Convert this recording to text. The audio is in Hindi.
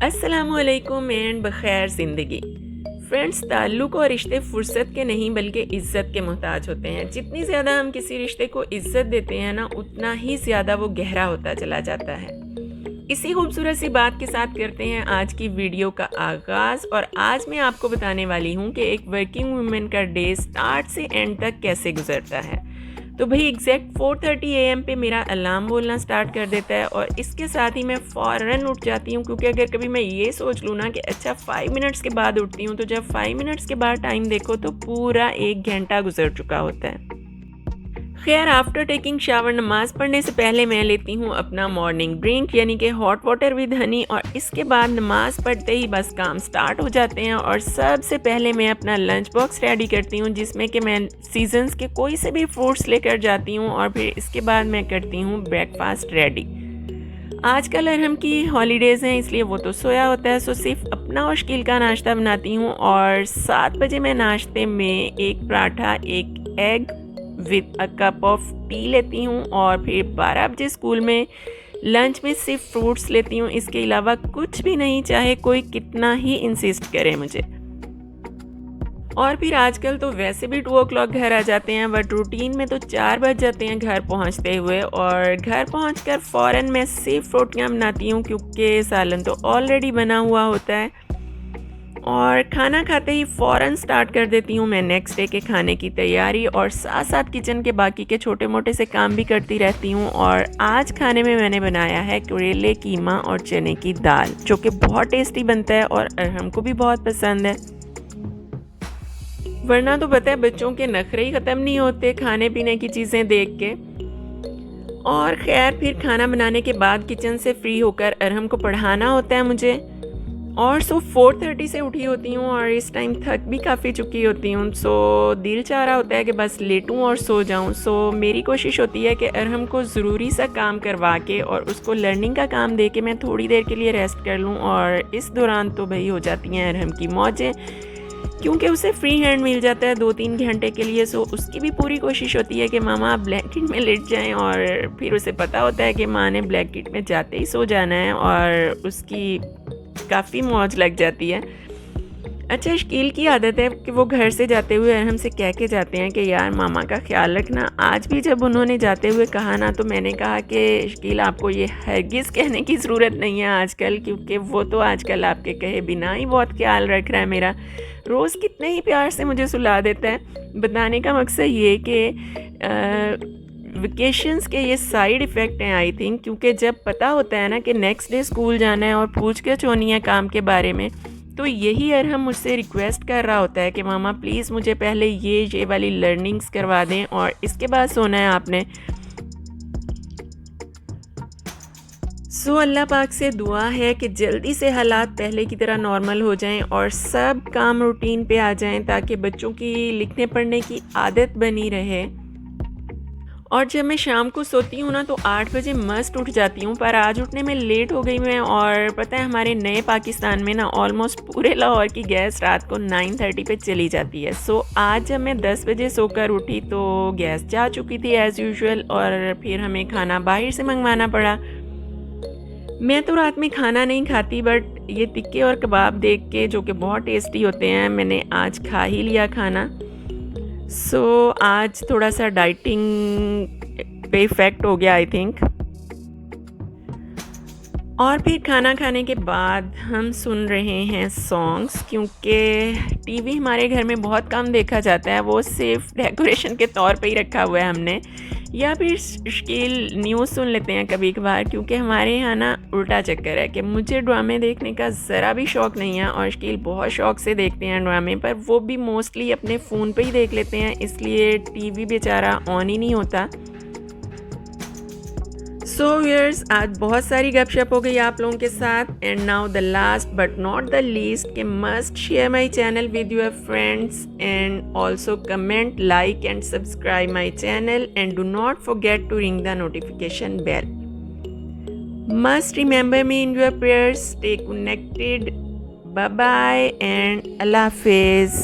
अस्सलामुअलैकुम एंड बखैर ज़िंदगी। फ्रेंड्स, ताल्लुक़ और रिश्ते फ़ुर्सत के नहीं बल्कि इज़्ज़त के मोहताज होते हैं। जितनी ज़्यादा हम किसी रिश्ते को इज़्ज़त देते हैं ना, उतना ही ज़्यादा वो गहरा होता चला जाता है। इसी खूबसूरत सी बात के साथ करते हैं आज की वीडियो का आगाज़। और आज मैं आपको बताने वाली हूँ कि एक वर्किंग वूमेन का डे स्टार्ट से एंड तक कैसे गुजरता है। तो भाई एग्जैक्ट 4:30 AM पे मेरा अलार्म बोलना स्टार्ट कर देता है और इसके साथ ही मैं फ़ौरन उठ जाती हूँ, क्योंकि अगर कभी मैं ये सोच लूँ ना कि अच्छा 5 मिनट्स के बाद उठती हूँ, तो जब 5 मिनट्स के बाद टाइम देखो तो पूरा 1 घंटा गुजर चुका होता है। खैर, आफ्टर टेकिंग शावर नमाज़ पढ़ने से पहले मैं लेती हूँ अपना मॉर्निंग ड्रिंक यानी कि हॉट वाटर विद हनी, और इसके बाद नमाज़ पढ़ते ही बस काम स्टार्ट हो जाते हैं। और सबसे पहले मैं अपना लंच बॉक्स रेडी करती हूँ, जिसमें कि मैं सीजन्स के कोई से भी फ्रूट्स लेकर जाती हूँ, और फिर इसके बाद मैं करती हूँ ब्रेकफास्ट रेडी। आजकल अरहम की हॉलीडेज़ हैं, इसलिए वो तो सोया होता है, सो सिर्फ अपना और शकील का नाश्ता बनाती हूँ। और 7 बजे मैं नाश्ते में एक पराठा, एक egg with a cup of T लेती हूँ, और फिर 12 बजे स्कूल में लंच में सिर्फ फ्रूट्स लेती हूँ। इसके अलावा कुछ भी नहीं, चाहे कोई कितना ही इंसिस्ट करे मुझे। और फिर आजकल तो वैसे भी 2 o'clock घर आ जाते हैं, बट रूटीन में तो 4 बज जाते हैं घर पहुंचते हुए। और घर पहुंचकर फ़ौरन मैं सिर्फ रोटियां बनाती हूँ, क्योंकि सालन तो ऑलरेडी बना हुआ होता है। और खाना खाते ही फ़ौरन स्टार्ट कर देती हूँ मैं नेक्स्ट डे के खाने की तैयारी, और साथ साथ किचन के बाकी के छोटे मोटे से काम भी करती रहती हूँ। और आज खाने में मैंने बनाया है करेले, कीमा और चने की दाल, जो कि बहुत टेस्टी बनता है और हमको भी बहुत पसंद है। वरना तो पता है बच्चों के नखरे ही ख़त्म नहीं होते खाने पीने की चीज़ें देख के। और खैर, फिर खाना बनाने के बाद किचन से फ्री होकर अरहम को पढ़ाना होता है मुझे। और 4:30 से उठी होती हूँ और इस टाइम थक भी काफ़ी चुकी होती हूँ। दिल चाह रहा होता है कि बस लेटूँ और सो जाऊँ। मेरी कोशिश होती है कि अरहम को ज़रूरी सा काम करवा के और उसको लर्निंग का काम दे के मैं थोड़ी देर के लिए रेस्ट कर लूँ। और इस दौरान तो भाई हो जाती हैं अरहम की मौजें, क्योंकि उसे फ्री हैंड मिल जाता है 2-3 घंटे के लिए। उसकी भी पूरी कोशिश होती है कि मामा आप ब्लैंकेट में लेट जाएं, और फिर उसे पता होता है कि माँ ने ब्लैंकेट में जाते ही सो जाना है, और उसकी काफ़ी मौज लग जाती है। अच्छा, शकील की आदत है कि वो घर से जाते हुए अरहम से कह के जाते हैं कि यार मामा का ख्याल रखना। आज भी जब उन्होंने जाते हुए कहा ना, तो मैंने कहा कि शकील आपको ये हरगिज़ कहने की ज़रूरत नहीं है आजकल, क्योंकि वो तो आजकल आपके कहे बिना ही बहुत ख्याल रख रहा है मेरा। रोज़ कितने ही प्यार से मुझे सुला देता है। बताने का मकसद ये कि वेकेशंस के ये साइड इफ़ेक्ट हैं आई थिंक, क्योंकि जब पता होता है ना कि नेक्स्ट डे स्कूल जाना है और पूछ-गछ होनी है काम के बारे में, तो यही अरहम मुझसे रिक्वेस्ट कर रहा होता है कि मामा प्लीज़ मुझे पहले ये वाली लर्निंग्स करवा दें और इसके बाद सोना है आपने। अल्लाह पाक से दुआ है कि जल्दी से हालात पहले की तरह नॉर्मल हो जाएं और सब काम रूटीन पे आ जाएं, ताकि बच्चों की लिखने पढ़ने की आदत बनी रहे। और जब मैं शाम को सोती हूँ ना, तो 8 बजे मस्त उठ जाती हूँ, पर आज उठने में लेट हो गई मैं। और पता है हमारे नए पाकिस्तान में ना ऑलमोस्ट पूरे लाहौर की गैस रात को 9:30 पे चली जाती है। आज जब मैं 10 बजे सोकर उठी तो गैस जा चुकी थी एज़ यूजुअल, और फिर हमें खाना बाहर से मंगवाना पड़ा। मैं तो रात में खाना नहीं खाती, बट ये टिक्के और कबाब देख के, जो कि बहुत टेस्टी होते हैं, मैंने आज खा ही लिया खाना। आज थोड़ा सा डाइटिंग पे इफ़ेक्ट हो गया आई थिंक। और फिर खाना खाने के बाद हम सुन रहे हैं सॉन्ग्स, क्योंकि टीवी हमारे घर में बहुत कम देखा जाता है, वो सिर्फ डेकोरेशन के तौर पे ही रखा हुआ है हमने, या फिर शकील न्यूज़ सुन लेते हैं कभी कभार, क्योंकि हमारे यहाँ ना उल्टा चक्कर है कि मुझे ड्रामे देखने का ज़रा भी शौक़ नहीं है, और शकील बहुत शौक़ से देखते हैं ड्रामे, पर वो भी मोस्टली अपने फ़ोन पे ही देख लेते हैं, इसलिए टीवी बेचारा ऑन ही नहीं होता। व्यूअर्स, आज बहुत सारी गपशप हो गई आप लोगों के साथ। And now the last but not the least, के must share my channel with your friends and also comment, like and subscribe my channel, and do not forget to ring the notification bell. Must remember me in your prayers. Stay connected. Bye bye and Allah Hafiz.